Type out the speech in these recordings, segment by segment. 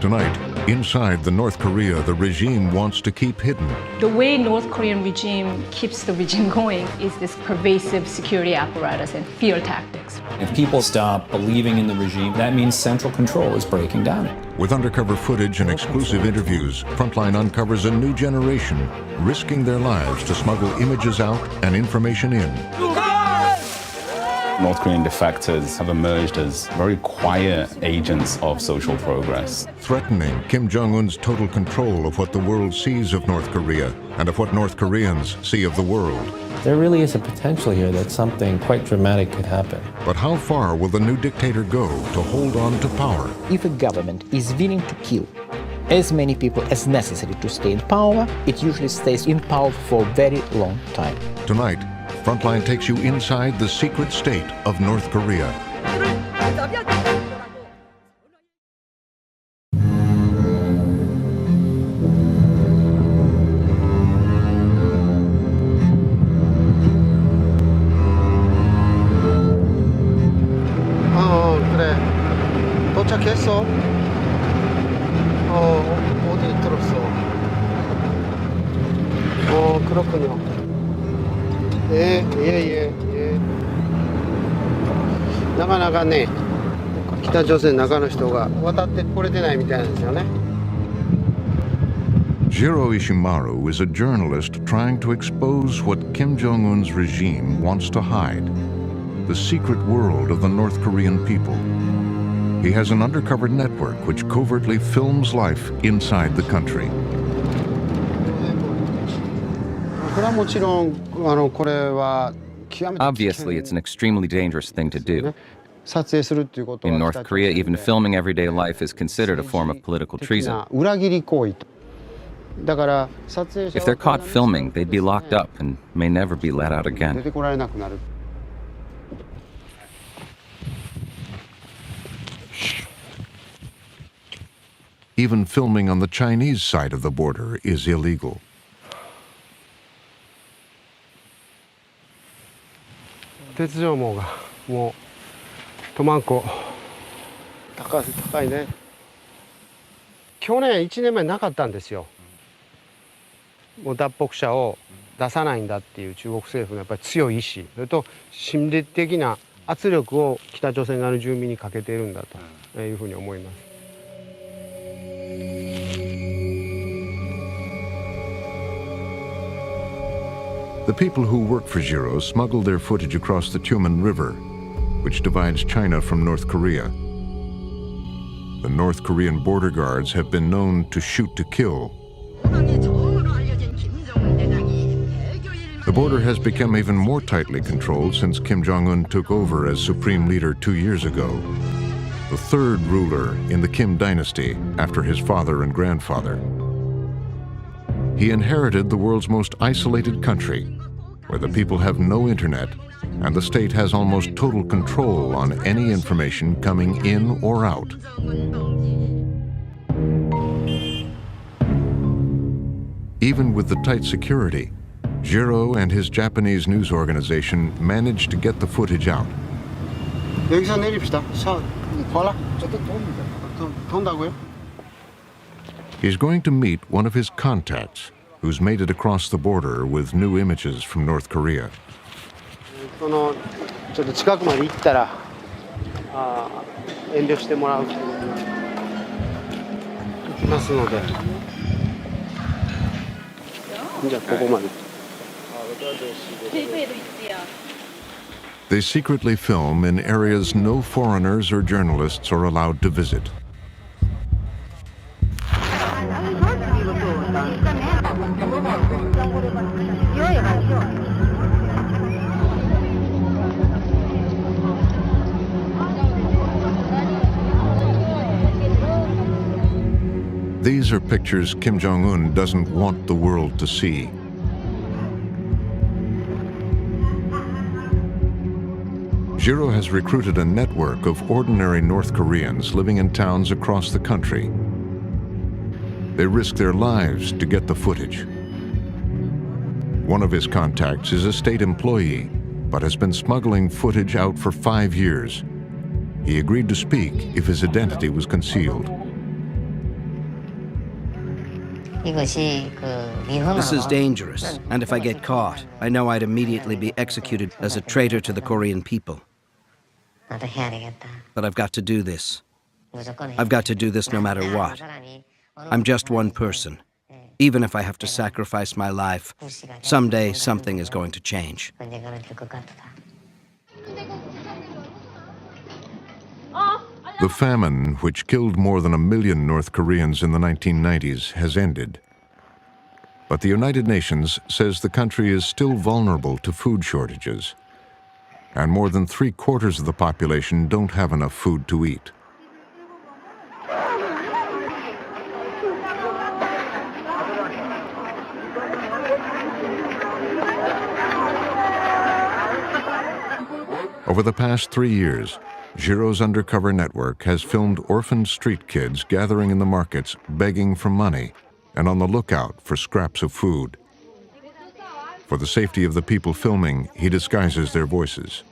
Tonight, inside the North Korea the regime wants to keep hidden. The way North Korean regime keeps the regime going is this pervasive security apparatus and fear tactics. If people stop believing in the regime, that means central control is breaking down. With undercover footage and exclusive interviews, Frontline uncovers a new generation risking their lives to smuggle images out and information in. North Korean defectors have emerged as very quiet agents of social progress. Threatening Kim Jong-un's total control of what the world sees of North Korea and of what North Koreans see of the world. There really is a potential here that something quite dramatic could happen. But how far will the new dictator go to hold on to power? If a government is willing to kill as many people as necessary to stay in power, it usually stays in power for a very long time. Tonight, Frontline takes you inside the secret state of North Korea. 그래. 도착했어? 어디 들었어? 그렇군요. 예. 나가네. 北朝鮮中の人が渡ってこれてないみたいなんですよね。Jiro Ishimaru is a journalist trying to expose what Kim Jong-un's regime wants to hide, the secret world of the North Korean people. He has an undercover network which covertly films life inside the country. Obviously, it's an extremely dangerous thing to do. In North Korea, even filming everyday life is considered a form of political treason. If they're caught filming, they'd be locked up and may never be let out again. Even filming on the Chinese side of the border is illegal. 도망고. 高いね。去年1年前なかったんですよ。もう脱北者を出さないんだっていう中国政府のやっぱり強い意志、それと心理的な圧力を北朝鮮側の住民にかけているんだというふうに思います。The people who work for Jiro smuggle their footage across the Tumen River, which divides China from North Korea. The North Korean border guards have been known to shoot to kill. The border has become even more tightly controlled since Kim Jong-un took over as supreme leader 2 years ago. The third ruler in the Kim dynasty after his father and grandfather. He inherited the world's most isolated country, where the people have no internet and the state has almost total control on any information coming in or out. Even with the tight security, Jiro and his Japanese news organization managed to get the footage out. 여기서 내립시다. 봐라. 돈다고요? He's going to meet one of his contacts who's made it across the border with new images from North Korea. ちょっと近くまで行ったら遠慮してもらう行きますので。じゃあここまで。They secretly film in areas no foreigners or journalists are allowed to visit. These are pictures Kim Jong-un doesn't want the world to see. Jiro has recruited a network of ordinary North Koreans living in towns across the country. They risk their lives to get the footage. One of his contacts is a state employee, but has been smuggling footage out for 5 years. He agreed to speak if his identity was concealed. This is dangerous, and if I get caught, I know I'd immediately be executed as a traitor to the Korean people. But I've got to do this. I've got to do this no matter what. I'm just one person. Even if I have to sacrifice my life, someday something is going to change. The famine, which killed more than 1 million North Koreans in the 1990s, has ended. But the United Nations says the country is still vulnerable to food shortages, and more than 3/4 of the population don't have enough food to eat. Over the past 3 years, Giro's undercover network has filmed orphaned street kids gathering in the markets, begging for money, and on the lookout for scraps of food. For the safety of the people filming, he disguises their voices.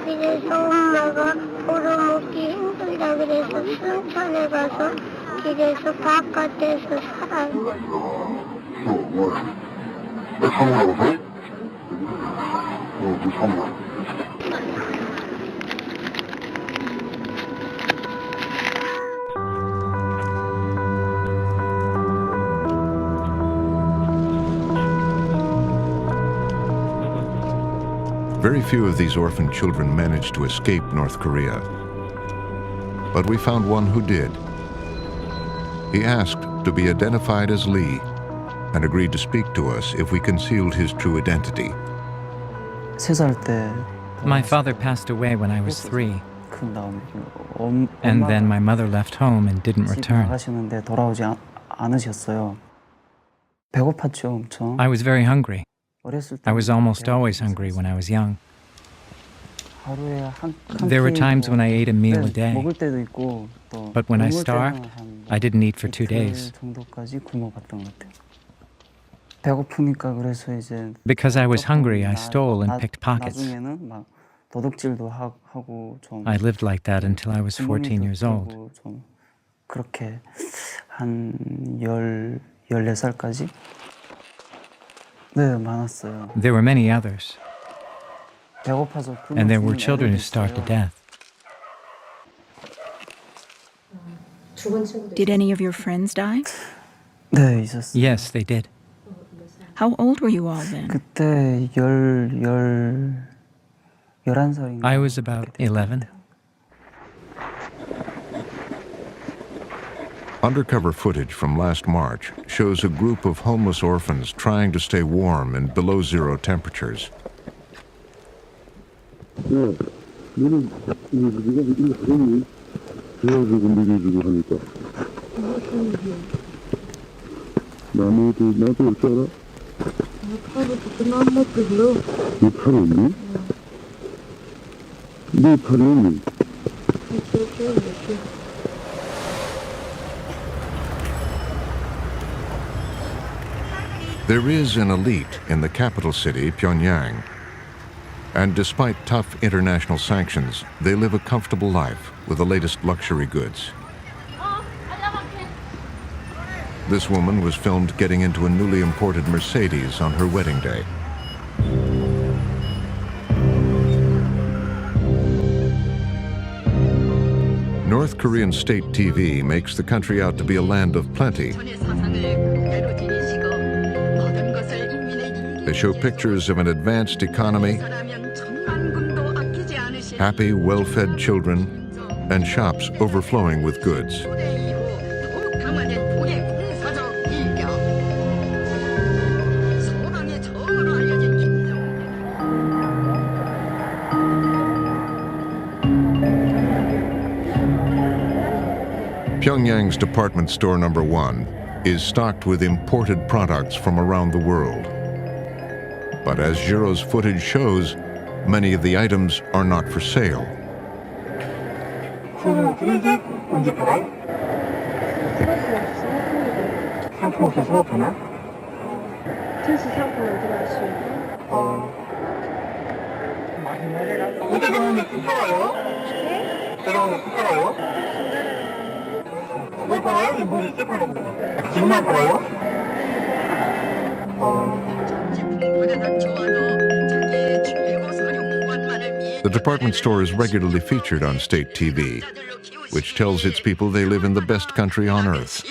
길에서 엄마가 벌어먹기 힘들다 그래서 순천에 가서 길에서 바깥에서 살아요. Very few of these orphaned children managed to escape North Korea. But we found one who did. He asked to be identified as Lee and agreed to speak to us if we concealed his true identity. My father passed away when I was 3. And then my mother left home and didn't return. I was very hungry. I was almost always hungry when I was young. There were times when I ate a meal a day, but when I starved, I didn't eat for 2 days. Because I was hungry, I stole and picked pockets. I lived like that until I was 14 years old. There were many others, and there were children who starved to death. Did any of your friends die? Yes, they did. How old were you all then? I was about 11. Undercover footage from last March shows a group of homeless orphans trying to stay warm in below-zero temperatures. There is an elite in the capital city, Pyongyang. And despite tough international sanctions, they live a comfortable life with the latest luxury goods. This woman was filmed getting into a newly imported Mercedes on her wedding day. North Korean state TV makes the country out to be a land of plenty. They show pictures of an advanced economy, happy, well-fed children, and shops overflowing with goods. Pyongyang's department store number 1 is stocked with imported products from around the world. But as Giro's footage shows, many of the items are not for sale. The department store is regularly featured on state TV, which tells its people they live in the best country on earth.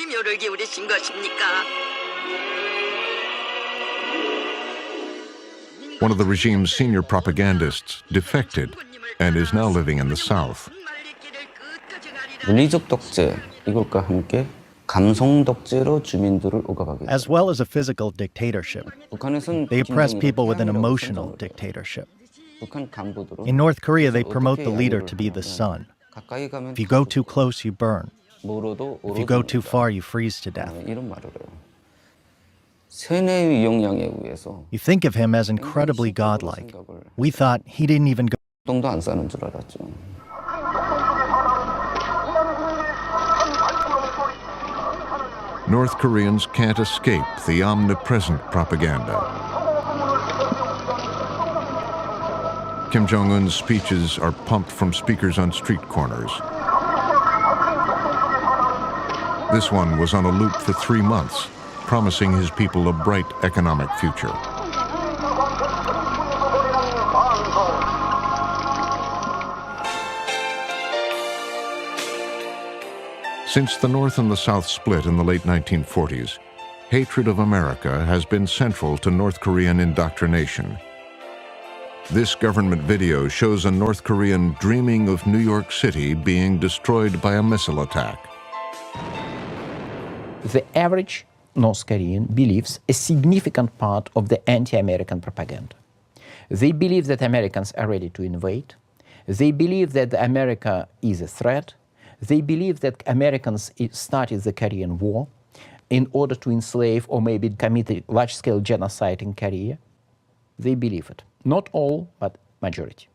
One of the regime's senior propagandists defected and is now living in the South. 물리적 독재, 이것과 함께 감성 독재로 주민들을 억압하게. As well as a physical dictatorship, they oppress people with an emotional dictatorship. In North Korea, they promote the leader to be the sun. If you go too close, you burn. If you go too far, you freeze to death. You think of him as incredibly godlike. We thought he didn't even go. North Koreans can't escape the omnipresent propaganda. Kim Jong-un's speeches are pumped from speakers on street corners. This one was on a loop for 3 months, promising his people a bright economic future. Since the North and the South split in the late 1940s, hatred of America has been central to North Korean indoctrination. This government video shows a North Korean dreaming of New York City being destroyed by a missile attack. The average North Korean believes a significant part of the anti-American propaganda. They believe that Americans are ready to invade. They believe that America is a threat. They believe that Americans started the Korean War in order to enslave or maybe commit a large-scale genocide in Korea. They believe it. Not all, but majority.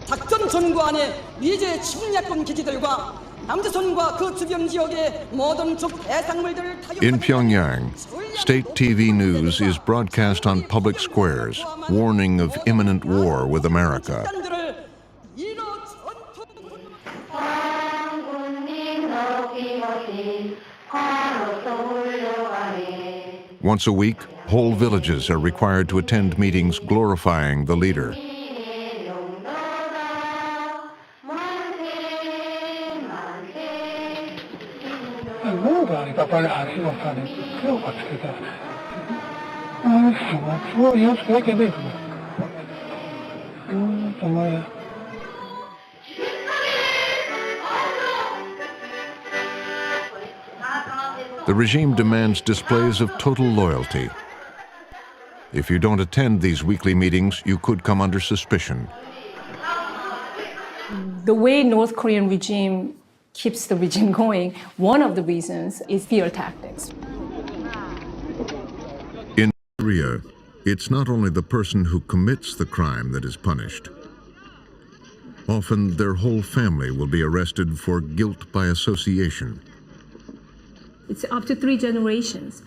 작전 전구안에 미제 침략군 기지들과 남조선과 그 주변 지역의 모든 적 해상물들을 In Pyongyang, state TV news is broadcast on public squares, warning of imminent war with America. Once a week, whole villages are required to attend meetings glorifying the leader. The regime demands displays of total loyalty. If you don't attend these weekly meetings, you could come under suspicion. The way North Korean regime keeps the regime going, one of the reasons is fear tactics. In Korea, it's not only the person who commits the crime that is punished. Often their whole family will be arrested for guilt by association. It's up to 3 generations.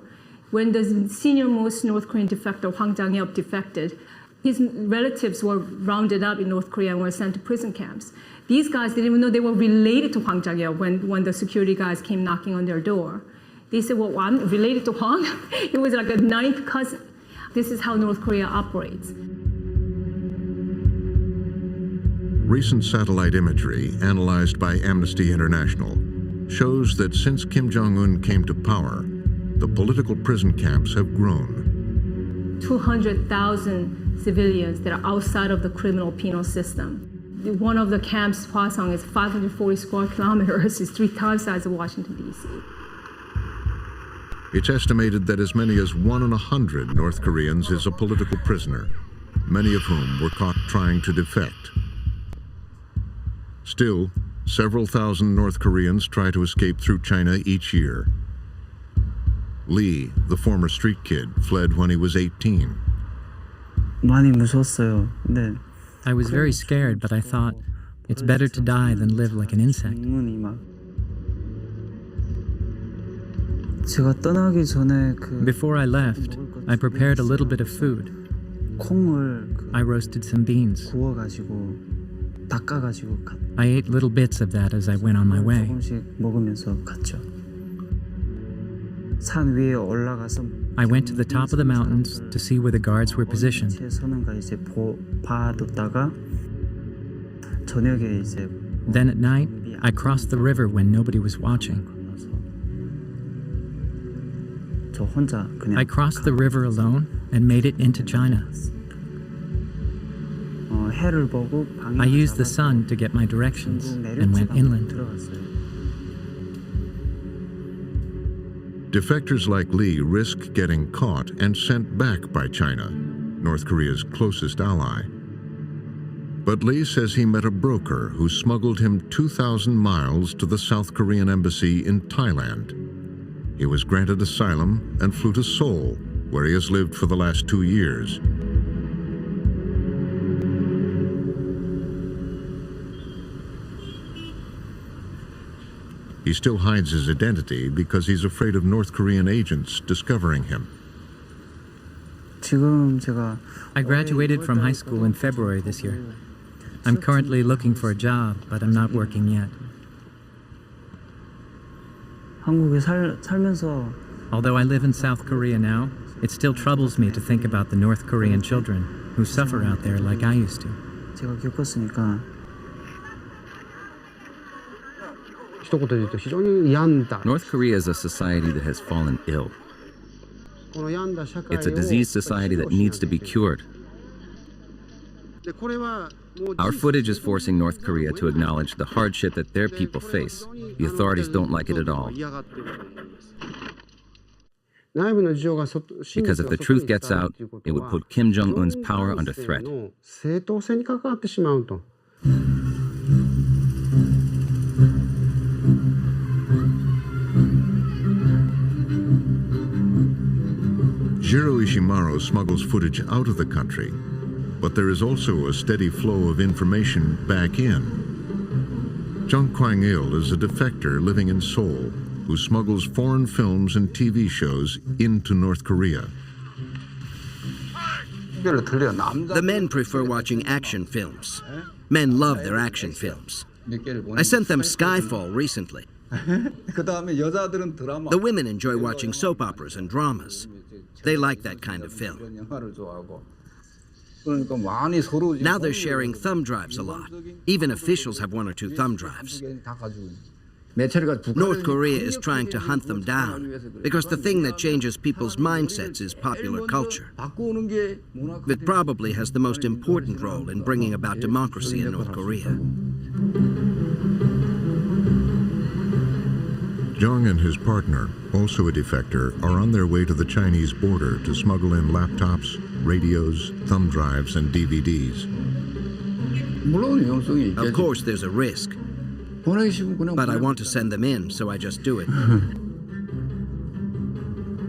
When the senior-most North Korean defector, Hwang Jang-hyuk, defected, his relatives were rounded up in North Korea and were sent to prison camps. These guys didn't even know they were related to Hwang Jang-hyuk when the security guys came knocking on their door. They said, well, I'm related to Hwang? It was like a 9th cousin. This is how North Korea operates. Recent satellite imagery, analyzed by Amnesty International, shows that since Kim Jong-un came to power, the political prison camps have grown. 200,000 civilians that are outside of the criminal penal system. One of the camps, Hwasong, is 540 square kilometers. It's 3 times the size of Washington, D.C. It's estimated that as many as 1 in 100 North Koreans is a political prisoner, many of whom were caught trying to defect. Still, several thousand North Koreans try to escape through China each year. Lee, the former street kid, fled when he was 18. I was very scared, but I thought, It's better to die than live like an insect. Before I left, I prepared a little bit of food. I roasted some beans. I ate little bits of that as I went on my way. I went to the top of the mountains to see where the guards were positioned. Then at night, I crossed the river when nobody was watching. I crossed the river alone and made it into China. I used the sun to get my directions and went inland. Defectors like Lee risk getting caught and sent back by China, North Korea's closest ally. But Lee says he met a broker who smuggled him 2,000 miles to the South Korean embassy in Thailand. He was granted asylum and flew to Seoul, where he has lived for the last 2 years. He still hides his identity because he's afraid of North Korean agents discovering him. I graduated from high school in February this year. I'm currently looking for a job, but I'm not working yet. Although I live in South Korea now, it still troubles me to think about the North Korean children who suffer out there like I used to. North Korea is a society that has fallen ill. It's a diseased society that needs to be cured. Our footage is forcing North Korea to acknowledge the hardship that their people face. The authorities don't like it at all. Because if the truth gets out, it would put Kim Jong-un's power under threat. Jiro Ishimaru smuggles footage out of the country, but there is also a steady flow of information back in. Jung Kwang-il is a defector living in Seoul who smuggles foreign films and TV shows into North Korea. The men prefer watching action films. Men love their action films. I sent them Skyfall recently. The women enjoy watching soap operas and dramas. They like that kind of film. Now they're sharing thumb drives a lot. Even officials have 1 or 2 thumb drives. North Korea is trying to hunt them down because the thing that changes people's mindsets is popular culture. It probably has the most important role in bringing about democracy in North Korea. Jung and his partner, also a defector, are on their way to the Chinese border to smuggle in laptops, radios, thumb drives, and DVDs. Of course, there's a risk. But I want to send them in, so I just do it.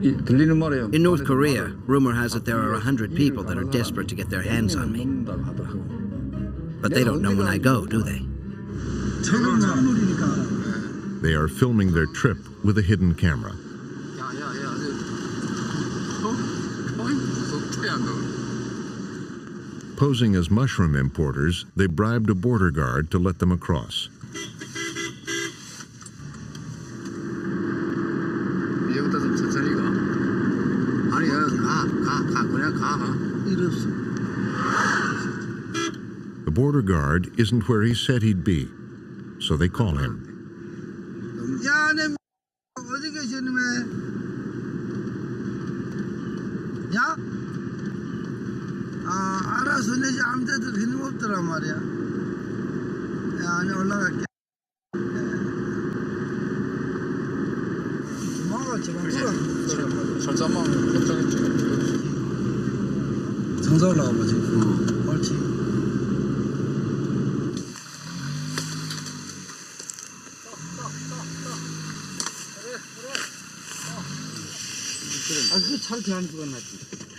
In North Korea, rumor has it there are 100 people that are desperate to get their hands on me. But they don't know when I go, do they? They are filming their trip with a hidden camera. Posing as mushroom importers, they bribed a border guard to let them across. The border guard isn't where he said he'd be, so they call him.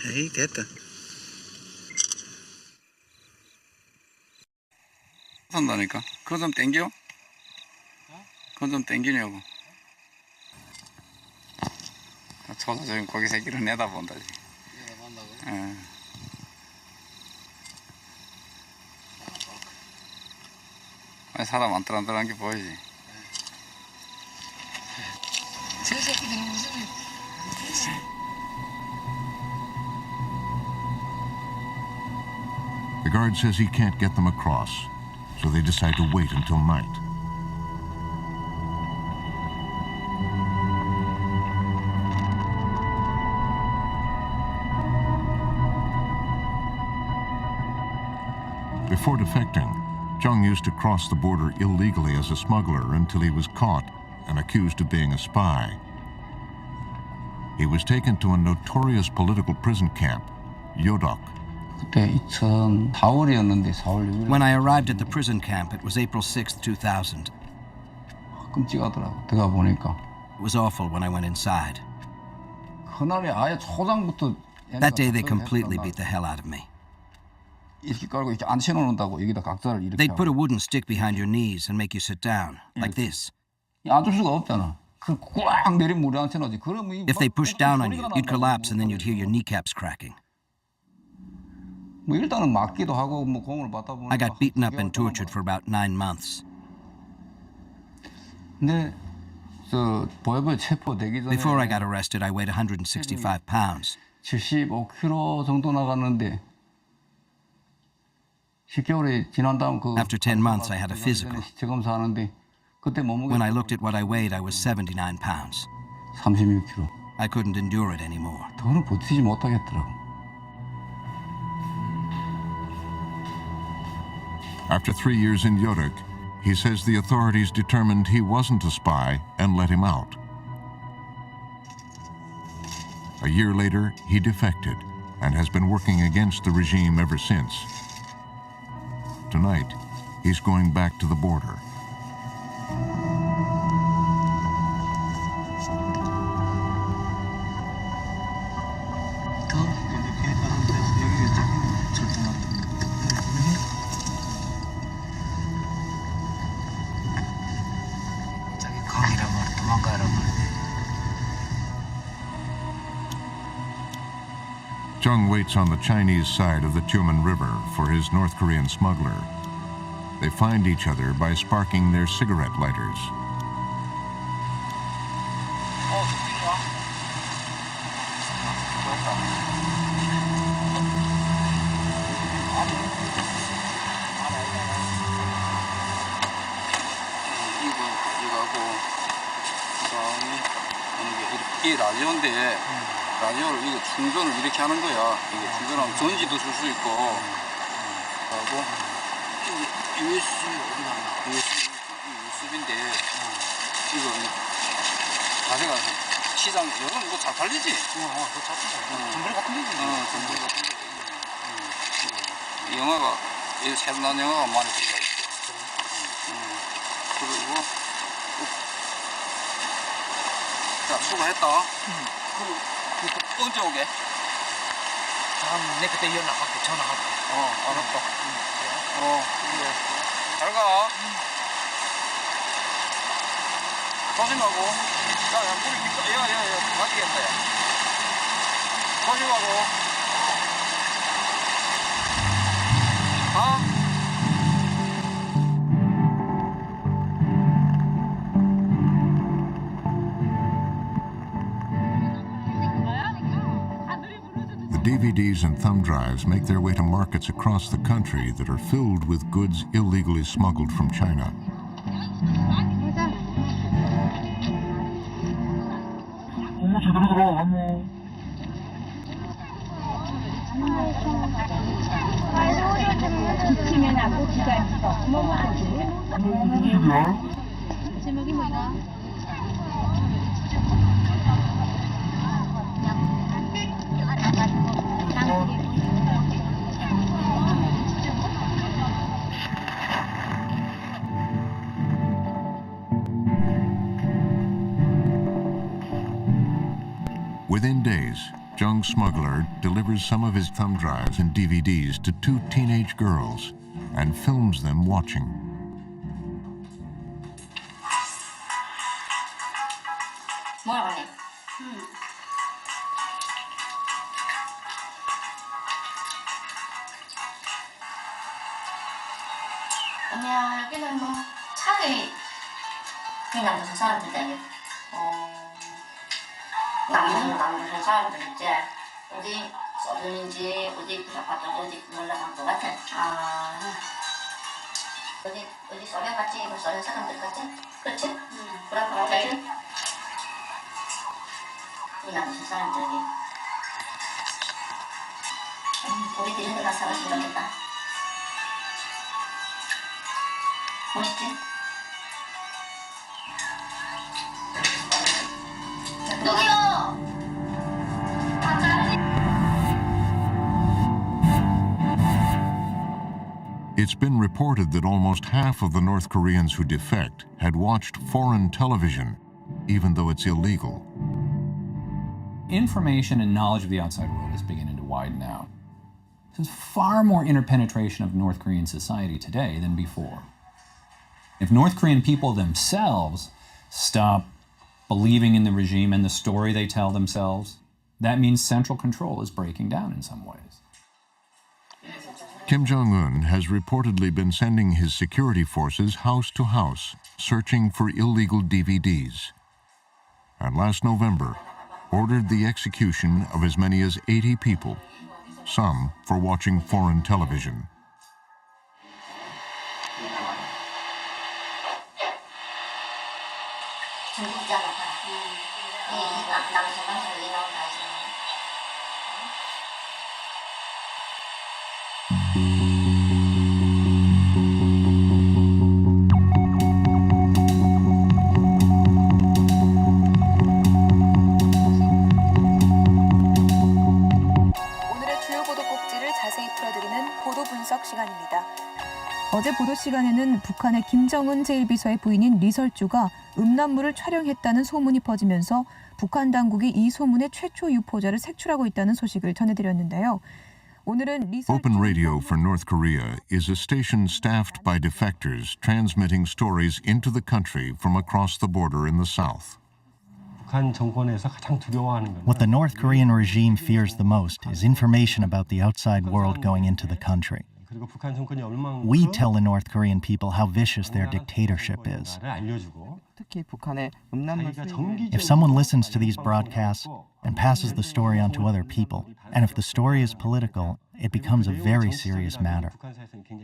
에이, 됐다. 산다니까. 그거 좀 땡겨? 그거 좀 땡기냐고. 초사적인 고기 새끼를 내다본다. 예. 아니, 사람 안떨어안떨어한 게 보이지. 저 새끼들이 무슨 The guard says he can't get them across, so they decide to wait until night. Before defecting, Zhang used to cross the border illegally as a smuggler until he was caught and accused of being a spy. He was taken to a notorious political prison camp, Yodok. When I arrived at the prison camp, it was April 6th, 2000. It was awful when I went inside. That day they completely beat the hell out of me. They'd put a wooden stick behind your knees and make you sit down, like this. If they pushed down on you, you'd collapse and then you'd hear your kneecaps cracking. I got beaten up and tortured for about 9 months. Before I got arrested, I weighed 165 pounds. After 10 months, I had a physical. When I looked at what I weighed, I was 79 pounds. I couldn't endure it anymore. After 3 years in Yodok, he says the authorities determined he wasn't a spy and let him out. A year later, he defected and has been working against the regime ever since. Tonight, he's going back to the border. Zhang waits on the Chinese side of the Tumen River for his North Korean smuggler. They find each other by sparking their cigarette lighters. 라디오를 이거 충전을 이렇게 하는 거야. 이게 충전하면 전지도 쓸 수 있고. 하고 USB인데 이거 가져가 시장 여러분 이거 잘 팔리지? 그거 잘 팔려. 전부리 같은 데지. 전부리 같은 데. 영화가 이 새로 나온 영화가 많이 들어가 있어. 그리고 자 수고했다. 언제 오게? 다음 내 그때 연락할게. 전화할게. 알았다. 그래. 잘 가. 조심하고. 야, 물이 야, 맞겠다, 야. 조심하고. 가. DVDs and thumb drives make their way to markets across the country that are filled with goods illegally smuggled from China. Within days, Zhang's smuggler delivers some of his thumb drives and DVDs to 2 teenage girls and films them watching. 여기는 뭐 차라리 그냥 무슨 사람들이 남부는 사람들 있지. 어디 서든인지 어디 부사파도 어디 놀라간 것 같아. 어디 소련 같지? 이거 소련 사람들 같지? 그렇지? 그런 거 같지? 그냥 무슨 사람들이 우리들이 흔들어 살았으면 좋겠다. 멋있지? 누구요? It's been reported that almost half of the North Koreans who defect had watched foreign television, even though it's illegal. Information and knowledge of the outside world is beginning to widen out. There's far more interpenetration of North Korean society today than before. If North Korean people themselves stop believing in the regime and the story they tell themselves, that means central control is breaking down in some ways. Kim Jong-un has reportedly been sending his security forces house to house, searching for illegal DVDs. And last November, ordered the execution of as many as 80 people, some for watching foreign television. 어제 보도 시간에는 북한의 김정은 제1비서의 부인인 리설주가 음란물을 촬영했다는 소문이 퍼지면서 북한 당국이 이 소문의 최초 유포자를 색출하고 있다는 소식을 전해드렸는데요. 오늘은 Open Radio for North Korea is a station staffed by defectors transmitting stories into the country from across the border in the south. What the North Korean regime fears the most is information about the outside world going into the country. We tell the North Korean people how vicious their dictatorship is. If someone listens to these broadcasts and passes the story on to other people, and if the story is political, it becomes a very serious matter.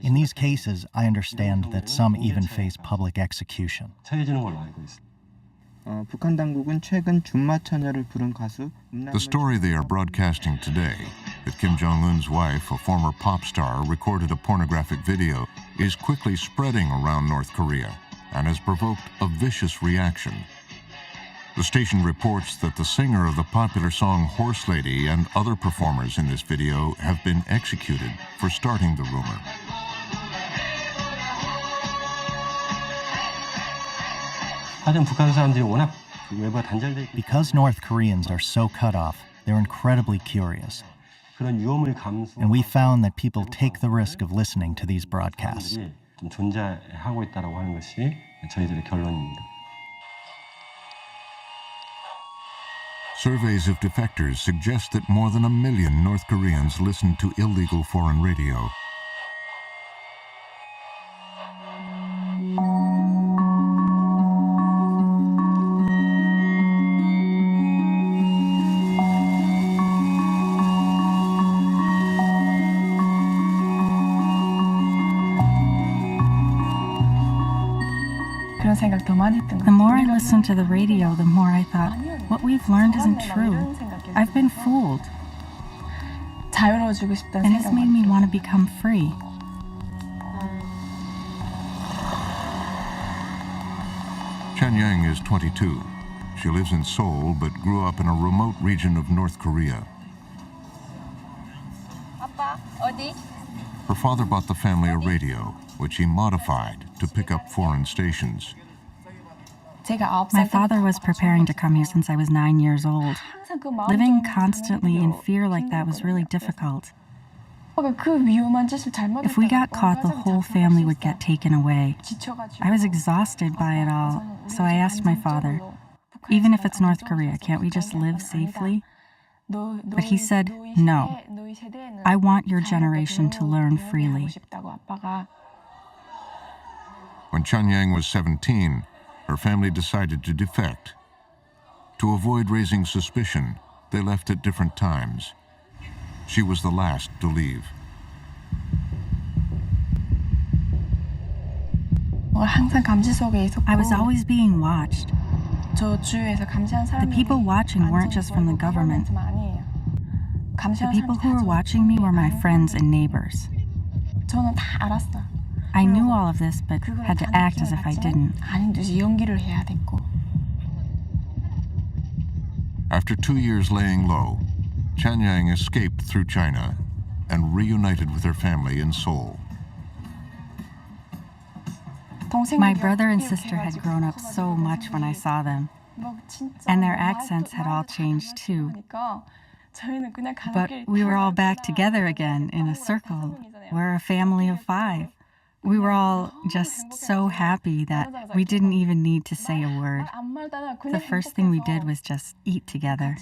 In these cases, I understand that some even face public execution. The story they are broadcasting today, that Kim Jong-un's wife, a former pop star, recorded a pornographic video, is quickly spreading around North Korea and has provoked a vicious reaction. The station reports that the singer of the popular song Horse Lady and other performers in this video have been executed for starting the rumor. Because North Koreans are so cut off, they're incredibly curious. And we found that people take the risk of listening to these broadcasts. Surveys of defectors suggest that more than 1 million North Koreans listen to illegal foreign radio. The more I listened to the radio, the more I thought, what we've learned isn't true. I've been fooled. And it's made me want to become free. Chen Yang is 22. She lives in Seoul but grew up in a remote region of North Korea. Her father bought the family a radio, which he modified to pick up foreign stations. My father was preparing to come here since I was 9 years old. Living constantly in fear like that was really difficult. If we got caught, the whole family would get taken away. I was exhausted by it all, so I asked my father, even if it's North Korea, can't we just live safely? But he said, no. I want your generation to learn freely. When Chanyang was 17, her family decided to defect. To avoid raising suspicion, they left at different times. She was the last to leave. I was always being watched. The people watching weren't just from the government. The people who were watching me were my friends and neighbors. I knew all of this, but had to act as if I didn't. After 2 years laying low, Chanyang escaped through China and reunited with her family in Seoul. My brother and sister had grown up so much when I saw them, and their accents had all changed too. But we were all back together again in a circle. We're a family of 5. We were all just so happy that we didn't even need to say a word. The first thing we did was just eat together.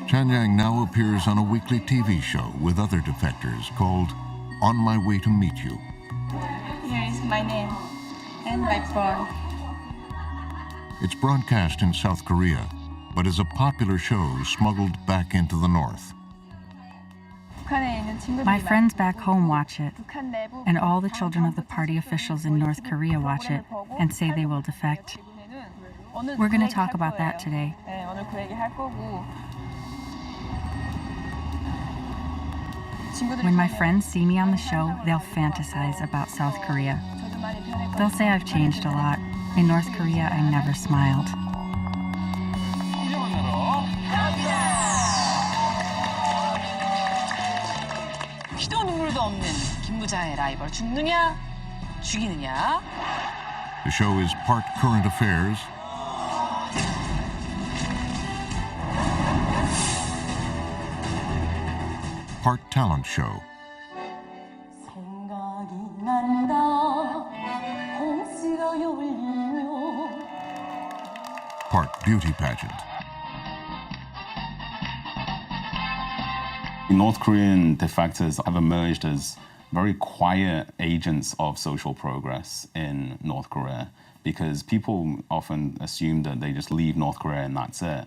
Chanyang now appears on a weekly TV show with other defectors called On My Way to Meet You. Here is my name and my phone. It's broadcast in South Korea, but is a popular show smuggled back into the North. My friends back home watch it, and all the children of the party officials in North Korea watch it and say they will defect. We're going to talk about that today. When my friends see me on the show, they'll fantasize about South Korea. They'll say I've changed a lot. In North Korea, I never smiled. 피도 눈물도 없는 김부자의 라이벌 죽느냐 죽이느냐. The show is part current affairs, part talent show, part beauty pageant. North Korean defectors have emerged as very quiet agents of social progress in North Korea because people often assume that they just leave North Korea and that's it.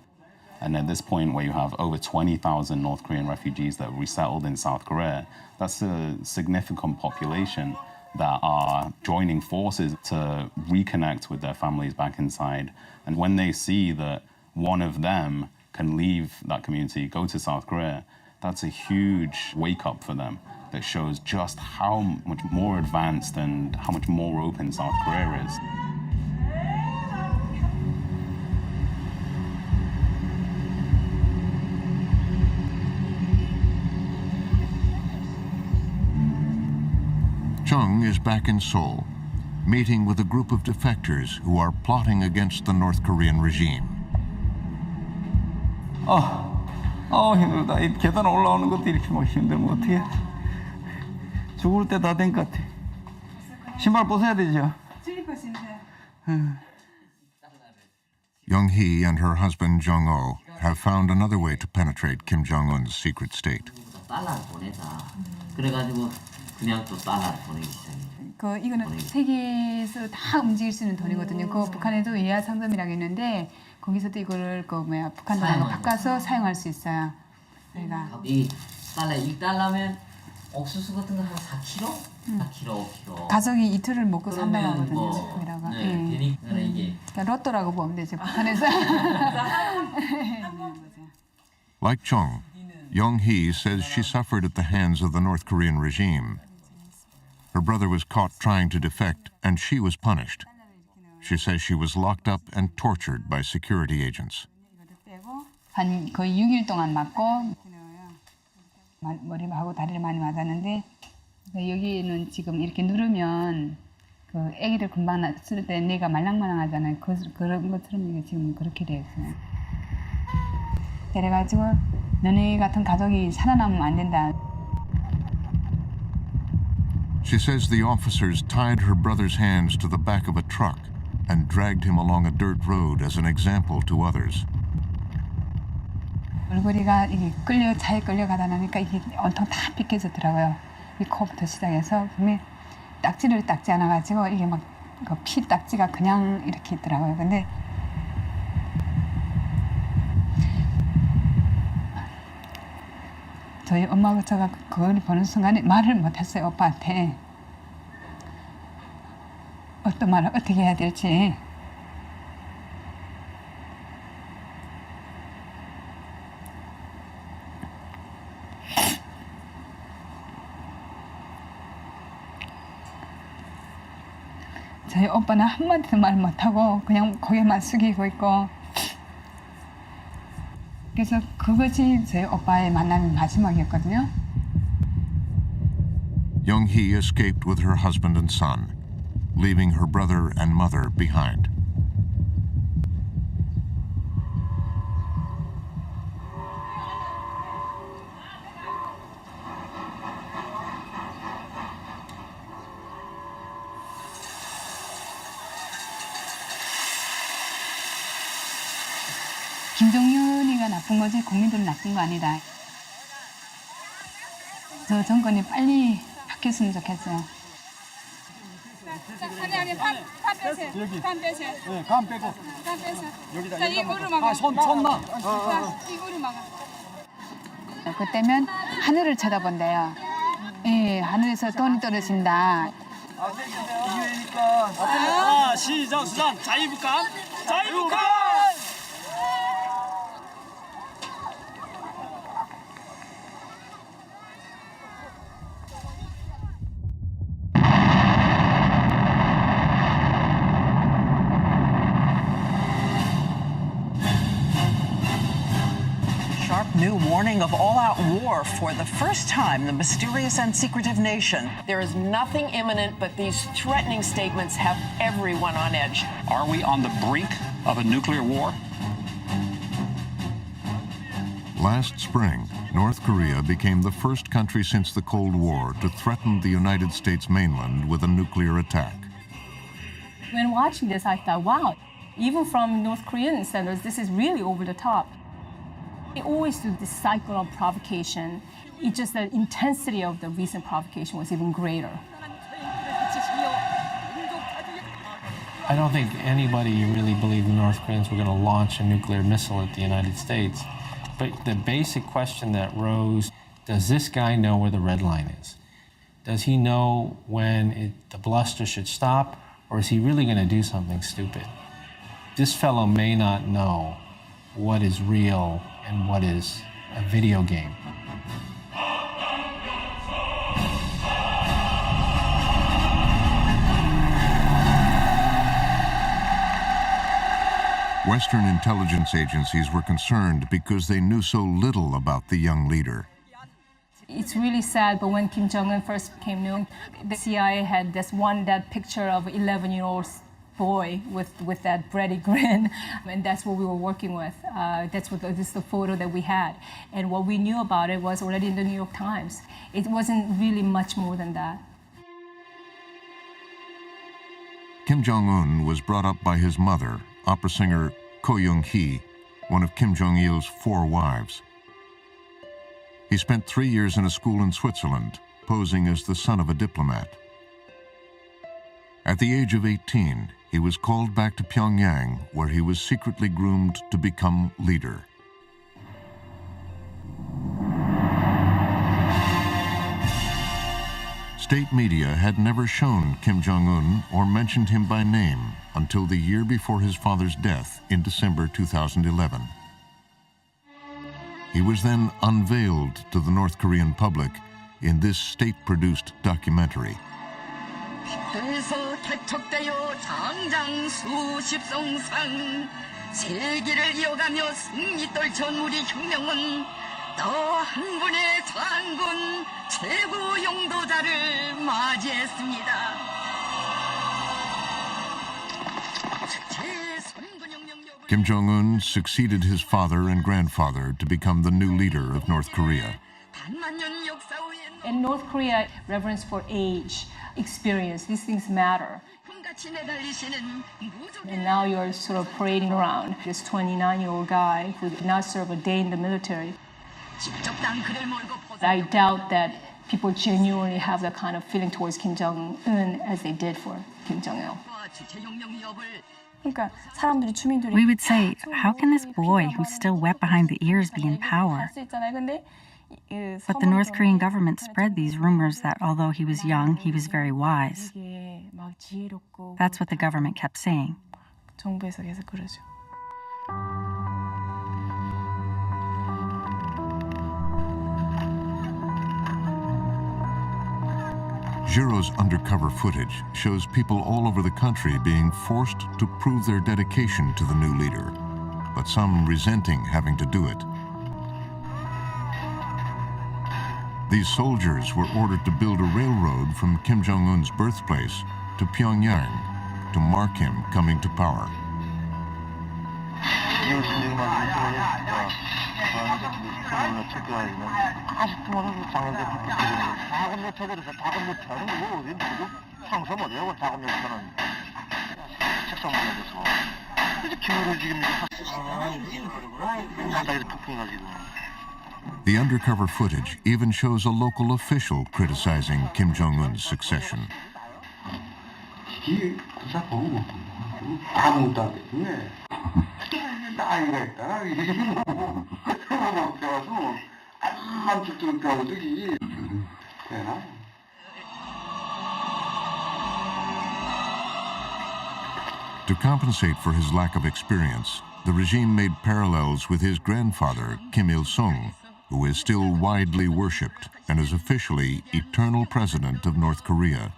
And at this point where you have over 20,000 North Korean refugees that resettled in South Korea, that's a significant population that are joining forces to reconnect with their families back inside. And when they see that one of them can leave that community, go to South Korea, that's a huge wake-up for them that shows just how much more advanced and how much more open South Korea is. Chung is back in Seoul, meeting with a group of defectors who are plotting against the North Korean regime. 힘들다. 이 계단 올라오는 것도 이렇게 막 힘들면 어떡해. 죽을 때 다 된 것 같아. 신발 벗어야 되죠? Young-hee and her husband Jong-oh have found another way to penetrate Kim Jong-un's secret state. 달러를 보내자. 그래가지고 그냥 또 달러를 보내기 시작해요. 이거는 세계에서 다 움직일 수 있는 돈이거든요. 그 북한에도 예하 상점이라고 있는데 거기서도 이거를 북한 돈으로 바꿔서 사용할 수 있어요. 저희가 이 달러 1달러면 옥수수 같은 거 한 4kg? 4kg, 5kg. 가족이 이틀을 먹고 산다고 하거든요. 제품이라고. 그러니까 이게 그러니까 로또라고 보면 되죠. 북한에서. Like Chung, Young-hee says she suffered at the hands of the North Korean regime. Her brother was caught trying to defect, and she was punished. She says she was locked up and tortured by security agents. 한 거의 6일 동안 맞고 머리하고 다리를 많이 맞았는데 여기는 지금 이렇게 누르면 그 아기들 금방 났을 때 뇌가 말랑말랑하잖아요. 그런 것처럼 이게 지금 그렇게 돼 있어요. 그래가지고 너네 같은 가족이 살아남으면 안 된다. She says the officers tied her brother's hands to the back of a truck and dragged him along a dirt road as an example to others. 얼굴이가 이게 차에 끌려가다 나니까 이게 온통 다 삐끗해졌더라고요. 이 코부터 시작해서 분명히 딱지를 닦지 않아가지고 이게 막 그 피 딱지가 그냥 이렇게 있더라고요. 근데 저희 엄마가 제가 그걸 보는 순간에 말을 못했어요, 오빠한테. 어떤 말을 어떻게 해야 될지. 저희 오빠는 한마디도 말 못하고 그냥 고개만 숙이고 있고, 그래서 그것이 저희 오빠의 만남의 마지막이었거든요. Young Hee escaped with her husband and son, leaving her brother and mother behind. 김정은이가 나쁜 거지 국민들은 나쁜 거 아니다. 저 정권이 빨리 바뀌었으면 좋겠어요. 아니 간 빼세요. 여기. 간 빼세요. 네, 간 빼고. 간 빼세요. 여기다 자, 이거로 막아. 손 놔. 자, 이거로 막아. 그때면 하늘을 쳐다본대요. 예, 하늘에서 돈이 떨어진다. 자, 시작 수상 자유북한. 자유북한. New warning of all-out war for the first time, the mysterious and secretive nation. There is nothing imminent, but these threatening statements have everyone on edge. Are we on the brink of a nuclear war? Last spring, North Korea became the first country since the Cold War to threaten the United States mainland with a nuclear attack. When watching this, I thought, wow, even from North Korean centers, this is really over the top. They always do this cycle of provocation. It's just the intensity of the recent provocation was even greater. I don't think anybody really believed the North Koreans were going to launch a nuclear missile at the United States. But the basic question that rose, does this guy know where the red line is? Does he know when the bluster should stop, or is he really going to do something stupid? This fellow may not know what is real and what is a video game. Western intelligence agencies were concerned because they knew so little about the young leader. It's really sad, but when Kim Jong-un first became known, the CIA had that picture of an 11-year-old boy with that bready grin, and that's what we were working with. This is the photo that we had. And what we knew about it was already in the New York Times. It wasn't really much more than that. Kim Jong-un was brought up by his mother, opera singer Ko Young-hee, one of Kim Jong-il's 4 wives. He spent 3 years in a school in Switzerland, posing as the son of a diplomat. At the age of 18, he was called back to Pyongyang, where he was secretly groomed to become leader. State media had never shown Kim Jong-un or mentioned him by name until the year before his father's death in December 2011. He was then unveiled to the North Korean public in this state-produced documentary. Kim Jong-un succeeded his father and grandfather to become the new leader of North Korea. In North Korea, reverence for age, experience, these things matter. And now you're sort of parading around this 29-year-old guy who did not serve a day in the military. I doubt that people genuinely have that kind of feeling towards Kim Jong-un as they did for Kim Jong-il. We would say, how can this boy who's still wet behind the ears be in power? But the North Korean government spread these rumors that although he was young, he was very wise. That's what the government kept saying. Giro's undercover footage shows people all over the country being forced to prove their dedication to the new leader, but some resenting having to do it. These soldiers were ordered to build a railroad from Kim Jong-un's birthplace to Pyongyang to mark him coming to power. The undercover footage even shows a local official criticizing Kim Jong-un's succession. To compensate for his lack of experience, the regime made parallels with his grandfather, Kim Il-sung, who is still widely worshipped and is officially eternal president of North Korea.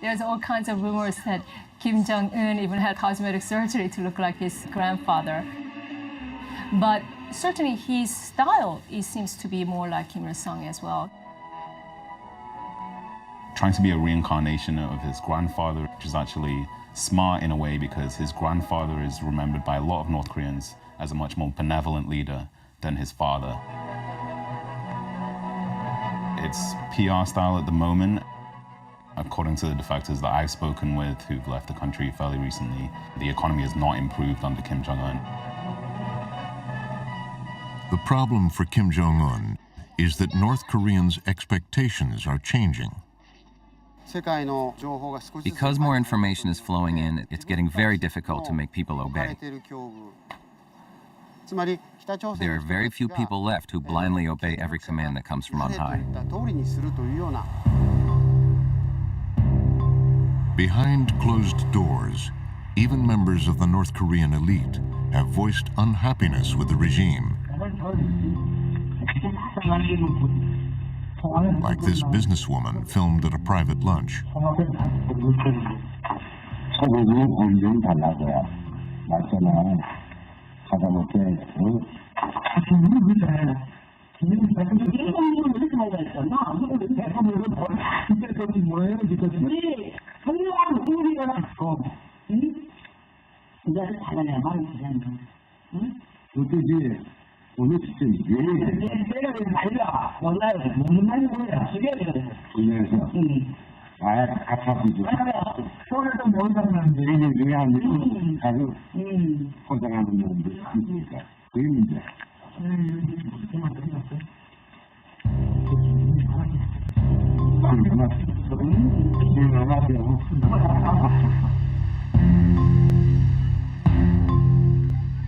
There's all kinds of rumors that Kim Jong-un even had cosmetic surgery to look like his grandfather. But certainly his style, it seems to be more like Kim Il-sung as well. Trying to be a reincarnation of his grandfather, which is actually smart in a way because his grandfather is remembered by a lot of North Koreans as a much more benevolent leader than his father. It's PR style at the moment. According to the defectors that I've spoken with who've left the country fairly recently, the economy has not improved under Kim Jong-un. The problem for Kim Jong-un is that North Koreans' expectations are changing. Because more information is flowing in, it's getting very difficult to make people obey. There are very few people left who blindly obey every command that comes from on high. Behind closed doors, even members of the North Korean elite have voiced unhappiness with the regime. Like this businesswoman filmed at a private lunch.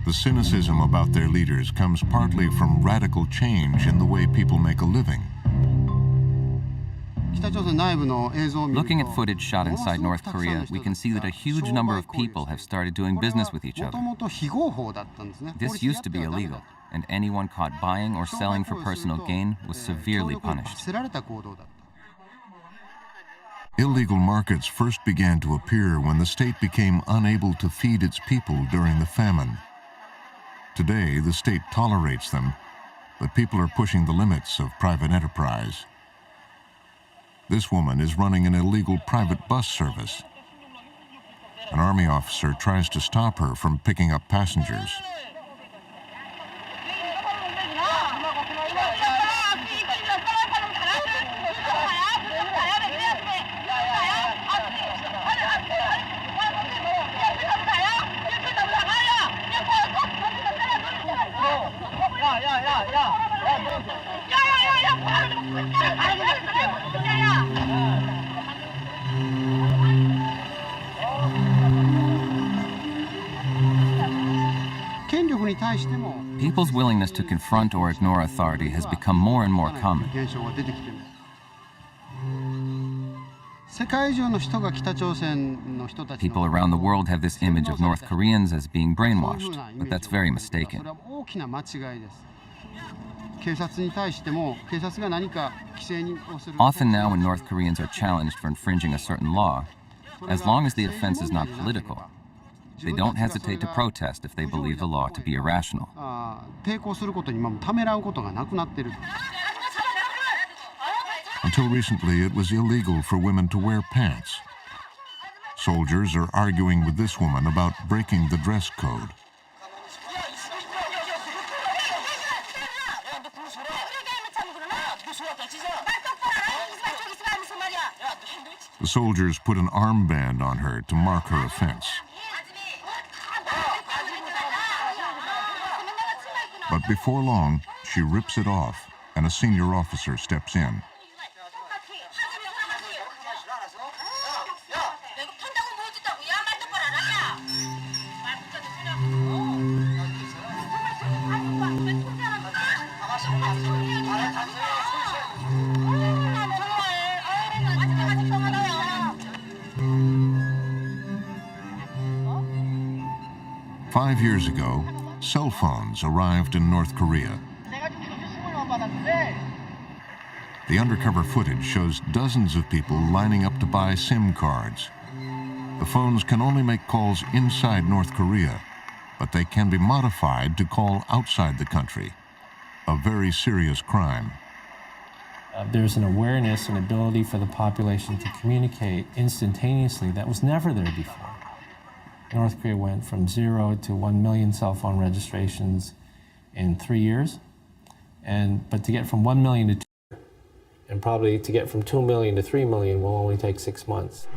The cynicism about their leaders comes partly from radical change in the way people make a living. Looking at footage shot inside North Korea, we can see that a huge number of people have started doing business with each other. This used to be illegal, and anyone caught buying or selling for personal gain was severely punished. Illegal markets first began to appear when the state became unable to feed its people during the famine. Today, the state tolerates them, but people are pushing the limits of private enterprise. This woman is running an illegal private bus service. An army officer tries to stop her from picking up passengers. People's willingness to confront or ignore authority has become more and more common. People around the world have this image of North Koreans as being brainwashed, but that's very mistaken. Often now when North Koreans are challenged for infringing a certain law, as long as the offense is not political, they don't hesitate to protest if they believe the law to be irrational. Until recently, it was illegal for women to wear pants. Soldiers are arguing with this woman about breaking the dress code. The soldiers put an armband on her to mark her offense. But before long, she rips it off, and a senior officer steps in. Five years ago, cell phones arrived in North Korea. The undercover footage shows dozens of people lining up to buy SIM cards. The phones can only make calls inside North Korea, but they can be modified to call outside the country. A very serious crime. There's an awareness and ability for the population to communicate instantaneously that was never there before. North Korea went from 0 to 1 million cell phone registrations in 3 years. But to get from 1 million to 2, and probably to get from 2 million to 3 million will only take 6 months.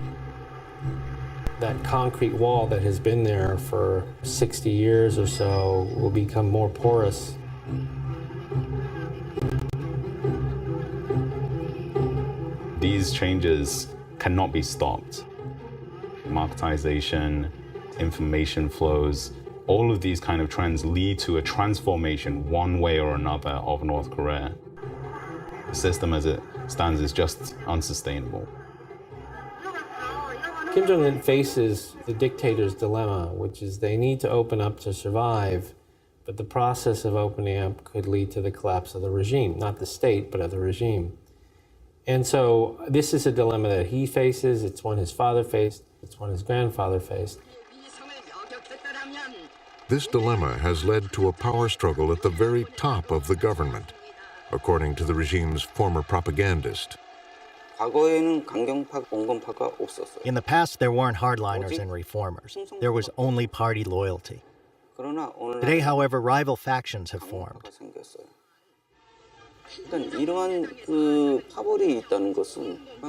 That concrete wall that has been there for 60 years or so will become more porous. These changes cannot be stopped. Marketization, information flows, all of these kind of trends lead to a transformation one way or another of North Korea. The system as it stands is just unsustainable. Kim Jong-un faces the dictator's dilemma, which is they need to open up to survive, but the process of opening up could lead to the collapse of the regime, not the state, but of the regime. And so this is a dilemma that he faces. It's one his father faced. It's one his grandfather faced. This dilemma has led to a power struggle at the very top of the government, according to the regime's former propagandist. In the past, there weren't hardliners and reformers. There was only party loyalty. Today, however, rival factions have formed.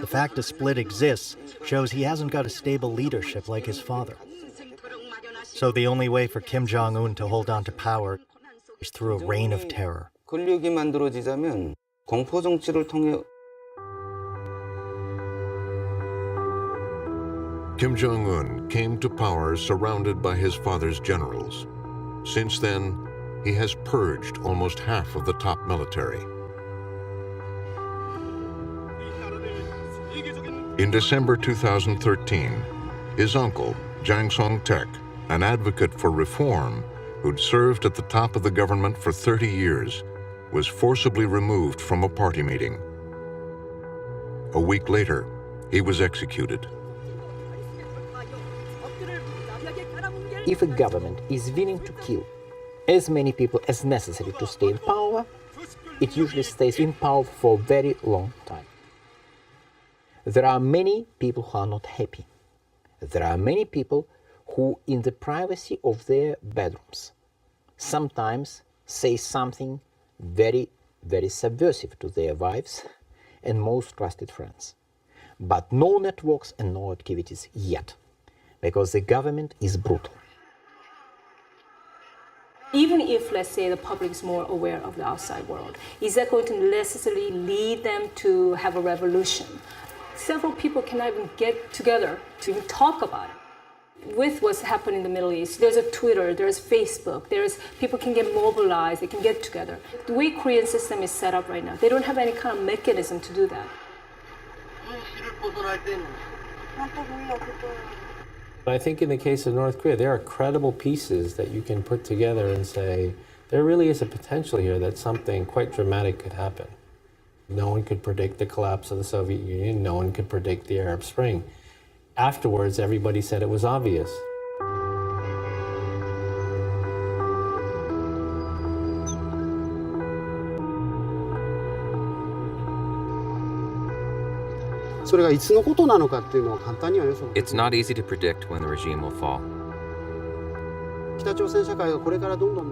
The fact a split exists shows he hasn't got a stable leadership like his father. So the only way for Kim Jong-un to hold on to power is through a reign of terror. Kim Jong-un came to power surrounded by his father's generals. Since then, he has purged almost half of the top military. In December 2013, his uncle, Jang Song-taek, an advocate for reform who'd served at the top of the government for 30 years, was forcibly removed from a party meeting. A week later, he was executed. If a government is willing to kill as many people as necessary to stay in power, it usually stays in power for a very long time. There are many people who are not happy. There are many people who, in the privacy of their bedrooms, sometimes say something very, very subversive to their wives and most trusted friends. But no networks and no activities yet, because the government is brutal. Even if, let's say, the public is more aware of the outside world, is that going to necessarily lead them to have a revolution? Several people cannot even get together to even talk about it. With what's happening in the Middle East, there's a Twitter, there's Facebook, there's people can get mobilized, they can get together. The way Korean system is set up right now, they don't have any kind of mechanism to do that. But I think in the case of North Korea, there are credible pieces that you can put together and say, there really is a potential here that something quite dramatic could happen. No one could predict the collapse of the Soviet Union. No one could predict the Arab Spring. Afterwards, everybody said it was obvious. It's not easy to predict when the regime will fall.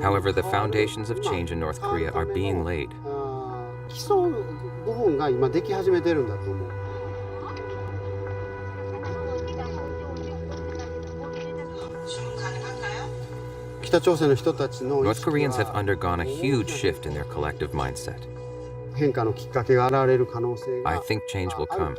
However, the foundations of change in North Korea are being laid. North Koreans have undergone a huge shift in their collective mindset. I think change will come.